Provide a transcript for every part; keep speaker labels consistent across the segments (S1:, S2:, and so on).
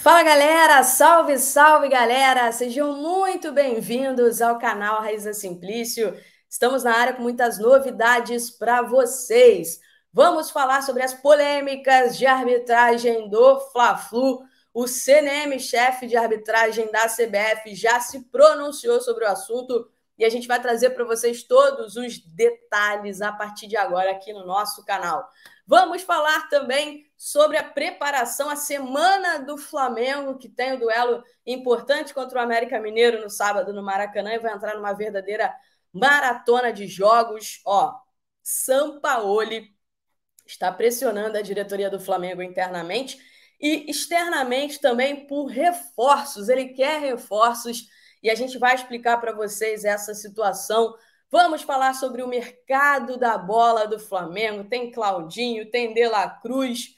S1: Fala galera, salve, salve galera, sejam muito bem-vindos ao canal Raíza Simplício. Estamos na área com muitas novidades para vocês. Vamos falar sobre as polêmicas de arbitragem do Fla-Flu. O CNM, chefe de arbitragem da CBF, já se pronunciou sobre o assunto e a gente vai trazer para vocês todos os detalhes a partir de agora aqui no nosso canal. Vamos falar também sobre a preparação, a semana do Flamengo, que tem o duelo importante contra o América Mineiro no sábado no Maracanã e vai entrar numa verdadeira maratona de jogos. Sampaoli está pressionando a diretoria do Flamengo internamente e externamente também por reforços. Ele quer reforços e a gente vai explicar para vocês essa situação. Vamos falar sobre o mercado da bola do Flamengo. Tem Claudinho, tem De La Cruz,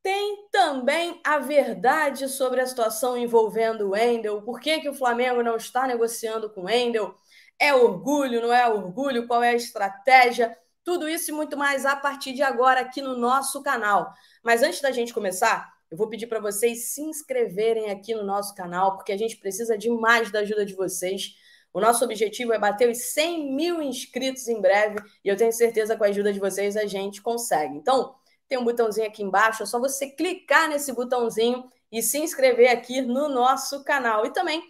S1: tem também a verdade sobre a situação envolvendo o Wendel. Por que o Flamengo não está negociando com o Wendel? É orgulho, não é orgulho? Qual é a estratégia? Tudo isso e muito mais a partir de agora aqui no nosso canal. Mas antes da gente começar, eu vou pedir para vocês se inscreverem aqui no nosso canal, porque a gente precisa demais da ajuda de vocês. O nosso objetivo é bater os 100 mil inscritos em breve e eu tenho certeza que com a ajuda de vocês a gente consegue. Então, tem um botãozinho aqui embaixo, é só você clicar nesse botãozinho e se inscrever aqui no nosso canal. E também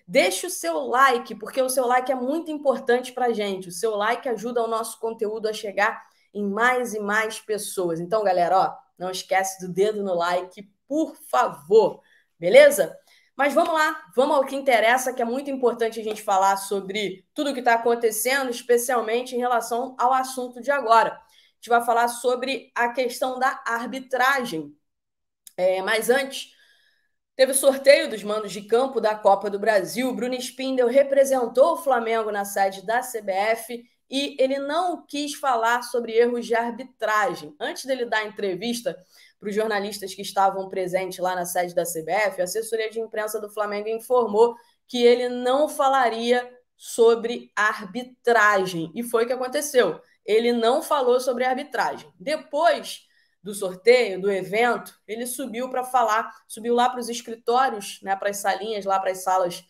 S1: deixe o seu like, porque o seu like é muito importante para a gente. O seu like ajuda o nosso conteúdo a chegar em mais e mais pessoas. Então, galera, não esquece do dedo no like, por favor. Beleza? Mas vamos lá, vamos ao que interessa, que é muito importante a gente falar sobre tudo o que está acontecendo, especialmente em relação ao assunto de agora. A gente vai falar sobre a questão da arbitragem. Mas antes, teve o sorteio dos mandos de campo da Copa do Brasil. O Bruno Spindel representou o Flamengo na sede da CBF e ele não quis falar sobre erros de arbitragem. Antes dele dar entrevista para os jornalistas que estavam presentes lá na sede da CBF, a assessoria de imprensa do Flamengo informou que ele não falaria sobre arbitragem. E foi o que aconteceu. Ele não falou sobre arbitragem. Depois do sorteio, do evento, ele subiu para falar, subiu lá para os escritórios, né, para as salinhas, lá para as salas,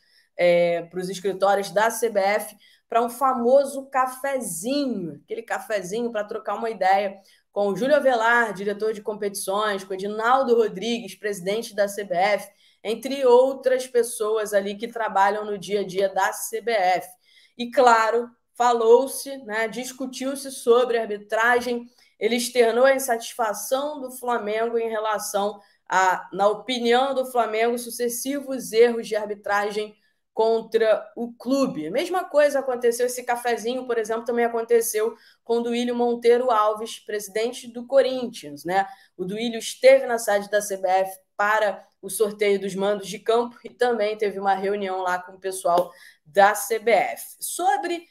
S1: para os escritórios da CBF, para um famoso cafezinho, aquele cafezinho para trocar uma ideia com o Júlio Avelar, diretor de competições, com o Edinaldo Rodrigues, presidente da CBF, entre outras pessoas ali que trabalham no dia a dia da CBF. E, claro, falou-se, né, discutiu-se sobre arbitragem. Ele externou a insatisfação do Flamengo em relação a, na opinião do Flamengo, sucessivos erros de arbitragem contra o clube. A mesma coisa aconteceu, esse cafezinho, por exemplo, também aconteceu com o Duílio Monteiro Alves, presidente do Corinthians, né? O Duílio esteve na sede da CBF para o sorteio dos mandos de campo e também teve uma reunião lá com o pessoal da CBF. Sobre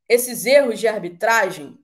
S1: esses erros de arbitragem,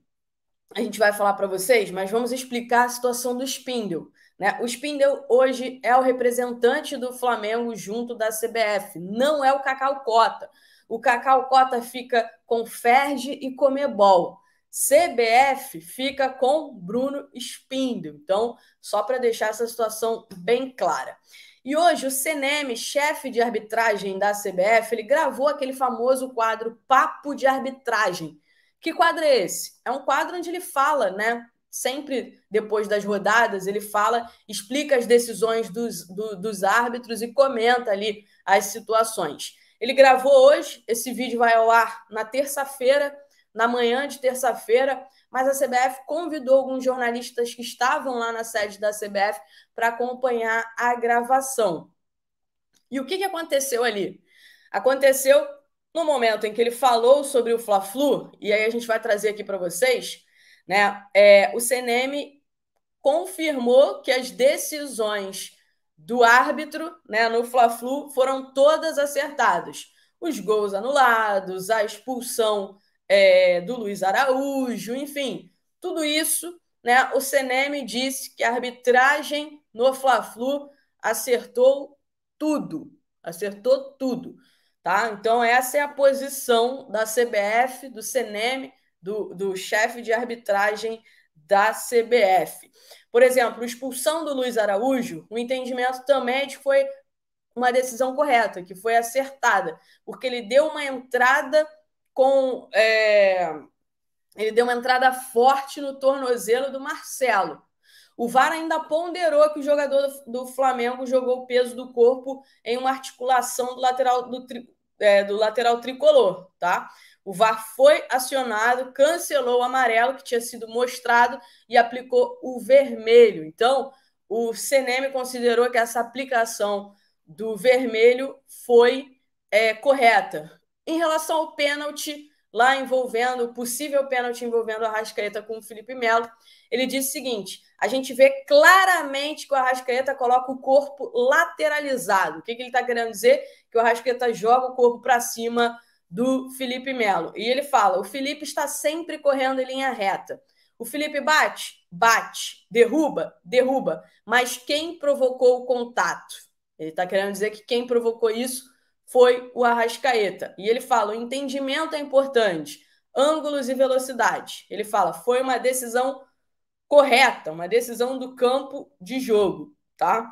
S1: a gente vai falar para vocês, mas vamos explicar a situação do Spindel. Né? O Spindel hoje é o representante do Flamengo junto da CBF, não é o Cacau Cota. O Cacau Cota fica com Ferge e Comebol. CBF fica com Bruno Spindel. Então, só para deixar essa situação bem clara. E hoje o CNM, chefe de arbitragem da CBF, ele gravou aquele famoso quadro Papo de Arbitragem. Que quadro é esse? É um quadro onde ele fala, né? Sempre depois das rodadas, ele fala, explica as decisões dos árbitros e comenta ali as situações. Ele gravou hoje, esse vídeo vai ao ar na terça-feira, na manhã de terça-feira, mas a CBF convidou alguns jornalistas que estavam lá na sede da CBF para acompanhar a gravação. E o que aconteceu ali? Aconteceu no momento em que ele falou sobre o Fla-Flu, e aí a gente vai trazer aqui para vocês, né? O CNM confirmou que as decisões do árbitro, né, no Fla-Flu foram todas acertadas. Os gols anulados, a expulsão do Luiz Araújo, enfim, tudo isso, né? O CNM disse que a arbitragem no Fla-Flu acertou tudo, tá? Então essa é a posição da CBF, do CNM, do chefe de arbitragem da CBF. Por exemplo, a expulsão do Luiz Araújo, o entendimento também é de que foi uma decisão correta, que foi acertada, porque ele deu uma entrada com... ele deu uma entrada forte no tornozelo do Marcelo. O VAR ainda ponderou que o jogador do Flamengo jogou o peso do corpo em uma articulação do lateral tricolor, tá? O VAR foi acionado, cancelou o amarelo que tinha sido mostrado e aplicou o vermelho. Então, o CNM considerou que essa aplicação do vermelho foi correta. Em relação ao pênalti, lá envolvendo, o possível pênalti envolvendo a Arrascaeta com o Felipe Melo, ele disse o seguinte: a gente vê claramente que o Arrascaeta coloca o corpo lateralizado. O que ele está querendo dizer? Que o Arrascaeta joga o corpo para cima do Felipe Melo. E ele fala: o Felipe está sempre correndo em linha reta. O Felipe bate, bate, derruba, derruba. Mas quem provocou o contato? Ele está querendo dizer que quem provocou isso foi o Arrascaeta. E ele fala: o entendimento é importante, ângulos e velocidade. Ele fala: foi uma decisão correta, uma decisão do campo de jogo, tá?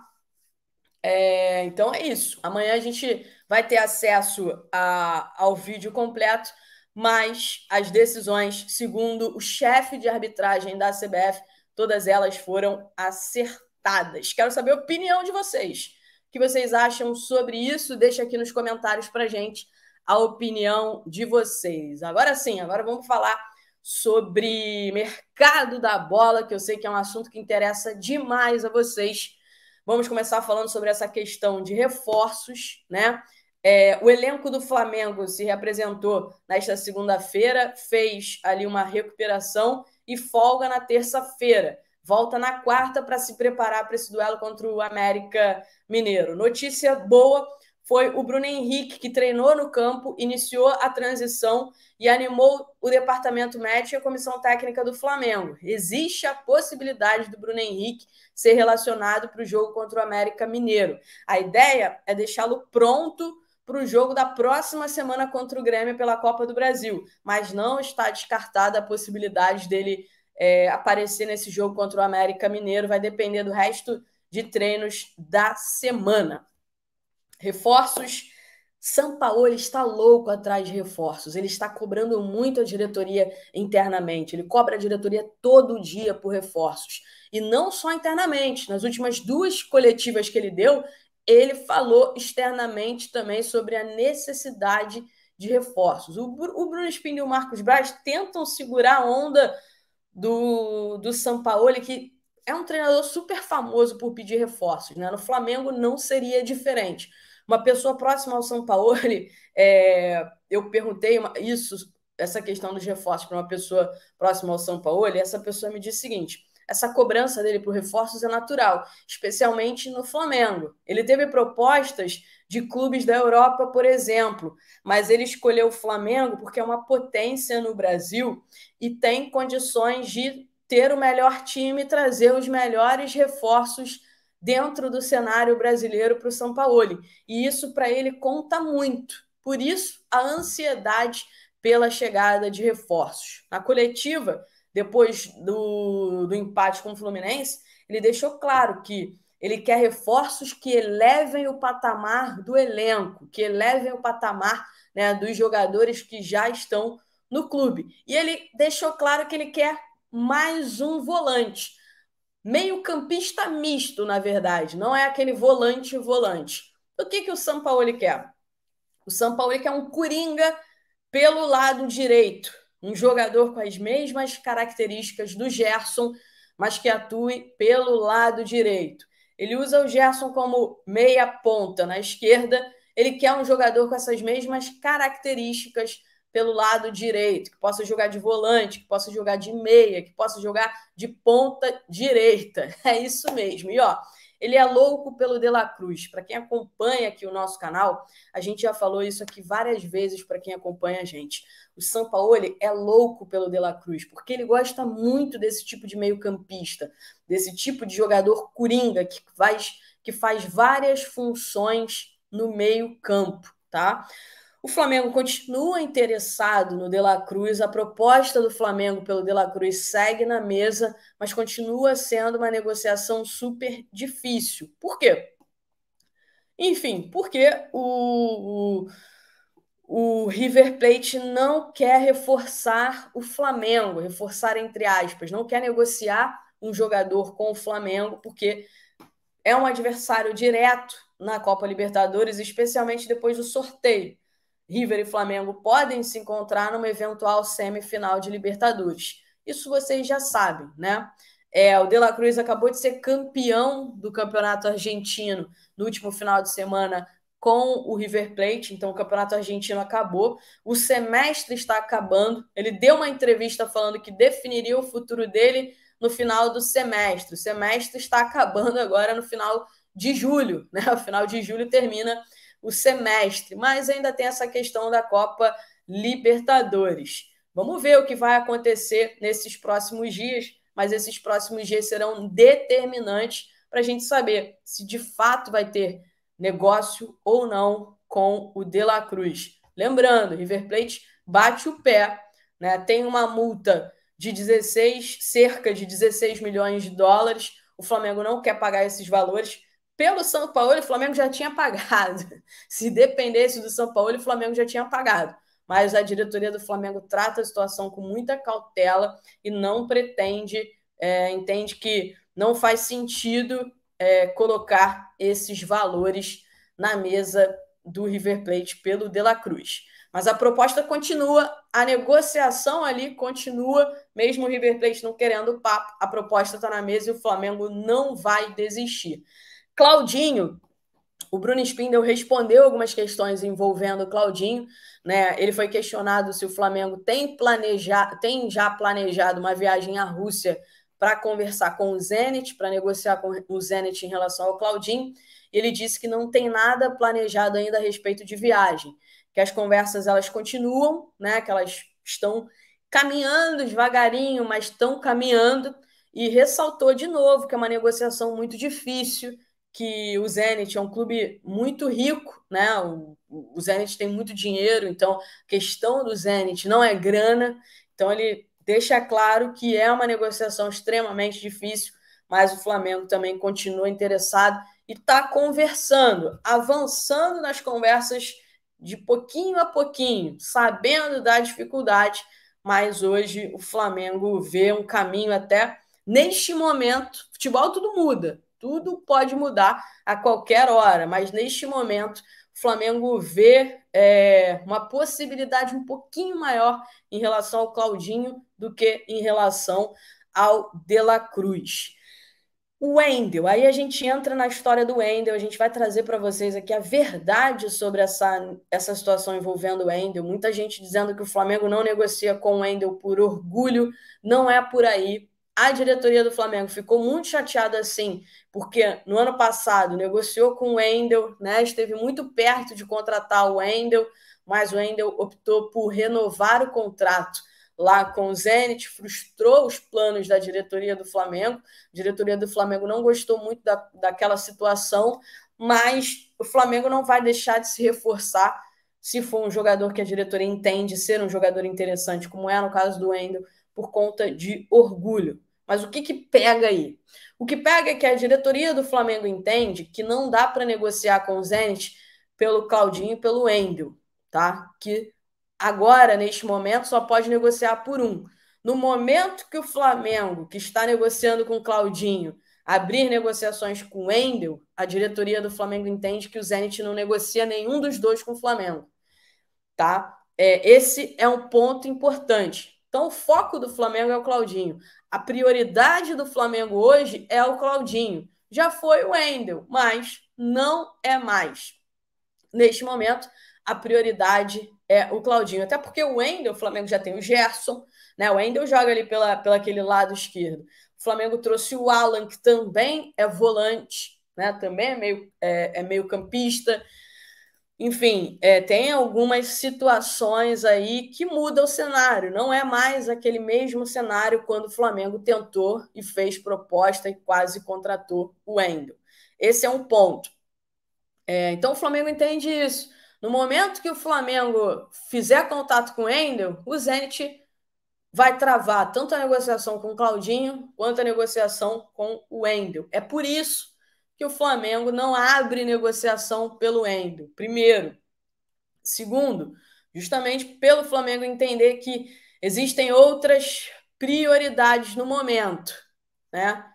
S1: Então é isso. Amanhã a gente vai ter acesso ao vídeo completo, mas as decisões, segundo o chefe de arbitragem da CBF, todas elas foram acertadas. Quero saber a opinião de vocês. O que vocês acham sobre isso? Deixa aqui nos comentários pra gente a opinião de vocês. Agora sim, agora vamos falar sobre mercado da bola, que eu sei que é um assunto que interessa demais a vocês. Vamos começar falando sobre essa questão de reforços, né? O elenco do Flamengo se reapresentou nesta segunda-feira, fez ali uma recuperação e folga na terça-feira. Volta na quarta para se preparar para esse duelo contra o América Mineiro. Notícia boa foi o Bruno Henrique, que treinou no campo, iniciou a transição e animou o departamento médico e a comissão técnica do Flamengo. Existe a possibilidade do Bruno Henrique ser relacionado para o jogo contra o América Mineiro. A ideia é deixá-lo pronto para o jogo da próxima semana contra o Grêmio pela Copa do Brasil, mas não está descartada a possibilidade dele aparecer nesse jogo contra o América Mineiro. Vai depender do resto de treinos da semana. Reforços. Sampaoli está louco atrás de reforços. Ele está cobrando muito a diretoria internamente. Ele cobra a diretoria todo dia por reforços. E não só internamente. Nas últimas 2 coletivas que ele deu, ele falou externamente também sobre a necessidade de reforços. O Bruno Spindl e o Marcos Braz tentam segurar a onda do Sampaoli, que é um treinador super famoso por pedir reforços, né? No Flamengo não seria diferente. Uma pessoa próxima ao Sampaoli, eu perguntei essa questão dos reforços para uma pessoa próxima ao Sampaoli, e essa pessoa me disse o seguinte: essa cobrança dele por reforços é natural, especialmente no Flamengo. Ele teve propostas de clubes da Europa, por exemplo, mas ele escolheu o Flamengo porque é uma potência no Brasil e tem condições de ter o melhor time e trazer os melhores reforços dentro do cenário brasileiro para o Sampaoli. E isso para ele conta muito. Por isso, a ansiedade pela chegada de reforços. Na coletiva, depois do empate com o Fluminense, ele deixou claro que ele quer reforços que elevem o patamar do elenco, que elevem o patamar, né, dos jogadores que já estão no clube. E ele deixou claro que ele quer mais um volante. Meio-campista misto, na verdade. Não é aquele volante-volante. O que o Sampaoli quer? O Sampaoli quer um coringa pelo lado direito. Um jogador com as mesmas características do Gerson, mas que atue pelo lado direito. Ele usa o Gerson como meia ponta na esquerda. Ele quer um jogador com essas mesmas características pelo lado direito, que possa jogar de volante, que possa jogar de meia, que possa jogar de ponta direita. É isso mesmo. E ele é louco pelo De La Cruz. Para quem acompanha aqui o nosso canal, a gente já falou isso aqui várias vezes para quem acompanha a gente. O Sampaoli é louco pelo De La Cruz, porque ele gosta muito desse tipo de meio-campista, desse tipo de jogador coringa que faz várias funções no meio-campo, tá? O Flamengo continua interessado no De La Cruz, a proposta do Flamengo pelo De La Cruz segue na mesa, mas continua sendo uma negociação super difícil. Por quê? Enfim, porque o River Plate não quer reforçar o Flamengo, reforçar entre aspas, não quer negociar um jogador com o Flamengo, porque é um adversário direto na Copa Libertadores, especialmente depois do sorteio. River e Flamengo podem se encontrar numa eventual semifinal de Libertadores. Isso vocês já sabem, né? O De La Cruz acabou de ser campeão do Campeonato Argentino no último final de semana com o River Plate, então o Campeonato Argentino acabou, o semestre está acabando, ele deu uma entrevista falando que definiria o futuro dele no final do semestre. O semestre está acabando agora no final de julho, né? O final de julho termina o semestre, mas ainda tem essa questão da Copa Libertadores. Vamos ver o que vai acontecer nesses próximos dias, mas esses próximos dias serão determinantes para a gente saber se de fato vai ter negócio ou não com o De La Cruz. Lembrando, River Plate bate o pé, né? Tem uma multa de 16, cerca de 16 milhões de dólares. O Flamengo não quer pagar esses valores. Pelo São Paulo, o Flamengo já tinha pagado. Se dependesse do São Paulo, o Flamengo já tinha pagado. Mas a diretoria do Flamengo trata a situação com muita cautela e não pretende, entende que não faz sentido colocar esses valores na mesa do River Plate pelo De La Cruz. Mas a proposta continua, a negociação ali continua, mesmo o River Plate não querendo o papo, a proposta está na mesa e o Flamengo não vai desistir. Claudinho, o Bruno Spindel respondeu algumas questões envolvendo o Claudinho, né? Ele foi questionado se o Flamengo tem já planejado uma viagem à Rússia para conversar com o Zenit, para negociar com o Zenit em relação ao Claudinho. Ele disse que não tem nada planejado ainda a respeito de viagem, que as conversas elas continuam, né? Que elas estão caminhando devagarinho, mas estão caminhando, e ressaltou de novo que é uma negociação muito difícil, que o Zenit é um clube muito rico, né? O Zenit tem muito dinheiro, então a questão do Zenit não é grana, então ele deixa claro que é uma negociação extremamente difícil, mas o Flamengo também continua interessado e está conversando, avançando nas conversas de pouquinho a pouquinho, sabendo da dificuldade, mas hoje o Flamengo vê um caminho até neste momento. Futebol tudo muda, tudo pode mudar a qualquer hora, mas neste momento o Flamengo vê uma possibilidade um pouquinho maior em relação ao Claudinho do que em relação ao De La Cruz. O Wendel, aí a gente entra na história do Wendel, a gente vai trazer para vocês aqui a verdade sobre essa situação envolvendo o Wendel. Muita gente dizendo que o Flamengo não negocia com o Wendel por orgulho, não é por aí. A diretoria do Flamengo ficou muito chateada assim, porque no ano passado negociou com o Wendel, né? Esteve muito perto de contratar o Wendel, mas o Wendel optou por renovar o contrato lá com o Zenit, frustrou os planos da diretoria do Flamengo. A diretoria do Flamengo não gostou muito daquela situação, mas o Flamengo não vai deixar de se reforçar se for um jogador que a diretoria entende ser um jogador interessante, como é no caso do Wendel, por conta de orgulho. Mas o que pega aí? O que pega é que a diretoria do Flamengo entende que não dá para negociar com o Zenit pelo Claudinho e pelo Wendel, tá? Que agora, neste momento, só pode negociar por um. No momento que o Flamengo, que está negociando com o Claudinho, abrir negociações com o Wendel, a diretoria do Flamengo entende que o Zenit não negocia nenhum dos dois com o Flamengo. Tá? Esse é um ponto importante. Então, o foco do Flamengo é o Claudinho. A prioridade do Flamengo hoje é o Claudinho. Já foi o Wendel, mas não é mais. Neste momento, a prioridade é o Claudinho. Até porque o Wendel, o Flamengo já tem o Gerson, né? O Wendel joga ali pela aquele lado esquerdo. O Flamengo trouxe o Alan, que também é volante, né? Também é meio campista. Enfim, tem algumas situações aí que mudam o cenário. Não é mais aquele mesmo cenário quando o Flamengo tentou e fez proposta e quase contratou o Wendel. Esse é um ponto. Então o Flamengo entende isso. No momento que o Flamengo fizer contato com o Wendel, o Zenit vai travar tanto a negociação com o Claudinho quanto a negociação com o Wendel. É por isso que o Flamengo não abre negociação pelo Wendel. Primeiro. Segundo, justamente pelo Flamengo entender que existem outras prioridades no momento, né?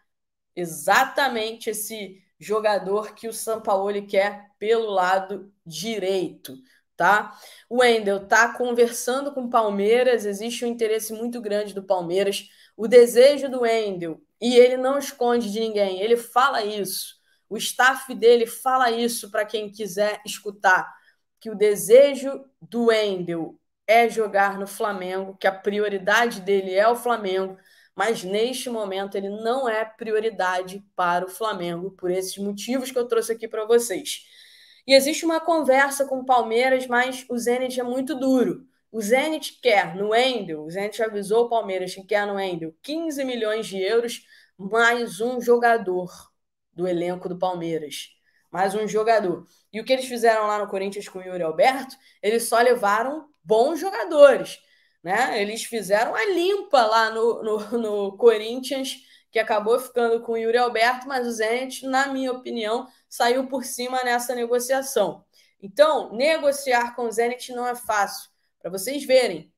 S1: Exatamente esse jogador que o Sampaoli quer pelo lado direito, tá? O Wendel tá conversando com o Palmeiras, existe um interesse muito grande do Palmeiras, o desejo do Wendel, e ele não esconde de ninguém, ele fala isso, o staff dele fala isso para quem quiser escutar, que o desejo do Wendel é jogar no Flamengo, que a prioridade dele é o Flamengo, mas neste momento ele não é prioridade para o Flamengo, por esses motivos que eu trouxe aqui para vocês. E existe uma conversa com o Palmeiras, mas o Zenit é muito duro. O Zenit quer no Wendel, o Zenit avisou o Palmeiras que quer no Wendel 15 milhões de euros, mais um jogador do elenco do Palmeiras. Mais um jogador. E o que eles fizeram lá no Corinthians com o Yuri Alberto, eles só levaram bons jogadores. Né? Eles fizeram a limpa lá no Corinthians, que acabou ficando com o Yuri Alberto, mas o Zenit, na minha opinião, saiu por cima nessa negociação. Então, negociar com o Zenit não é fácil. Para vocês verem,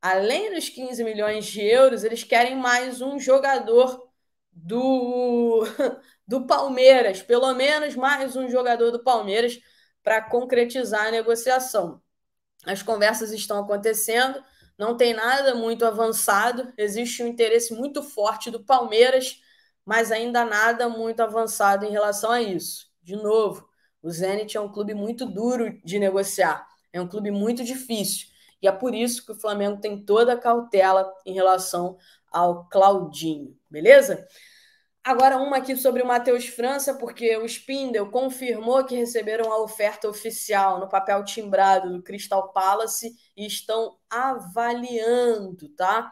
S1: além dos 15 milhões de euros, eles querem mais um jogador do Palmeiras, pelo menos mais um jogador do Palmeiras para concretizar a negociação. As conversas estão acontecendo, não tem nada muito avançado, existe um interesse muito forte do Palmeiras, mas ainda nada muito avançado em relação a isso. De novo, o Zenit é um clube muito duro de negociar, é um clube muito difícil, e é por isso que o Flamengo tem toda a cautela em relação ao Claudinho, beleza? Agora uma aqui sobre o Matheus França, porque o Spindle confirmou que receberam a oferta oficial no papel timbrado do Crystal Palace e estão avaliando, tá?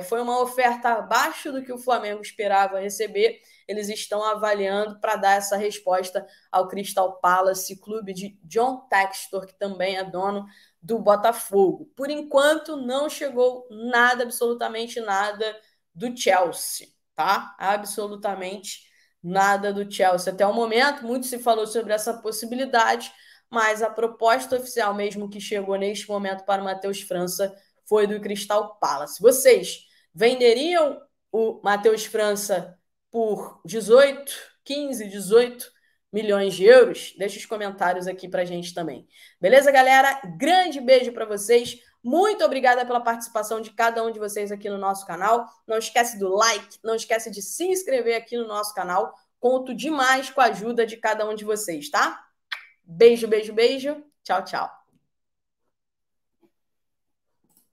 S1: Foi uma oferta abaixo do que o Flamengo esperava receber, eles estão avaliando para dar essa resposta ao Crystal Palace, clube de John Textor, que também é dono do Botafogo. Por enquanto, não chegou nada, absolutamente nada, do Chelsea. Tá? Absolutamente nada do Chelsea até o momento. Muito se falou sobre essa possibilidade, mas a proposta oficial mesmo que chegou neste momento para o Matheus França foi do Crystal Palace. Vocês venderiam o Matheus França por 18 milhões de euros? Deixa os comentários aqui para a gente também. Beleza, galera? Grande beijo para vocês. Muito obrigada pela participação de cada um de vocês aqui no nosso canal. Não esquece do like, não esquece de se inscrever aqui no nosso canal. Conto demais com a ajuda de cada um de vocês, tá? Beijo, beijo, beijo. Tchau, tchau.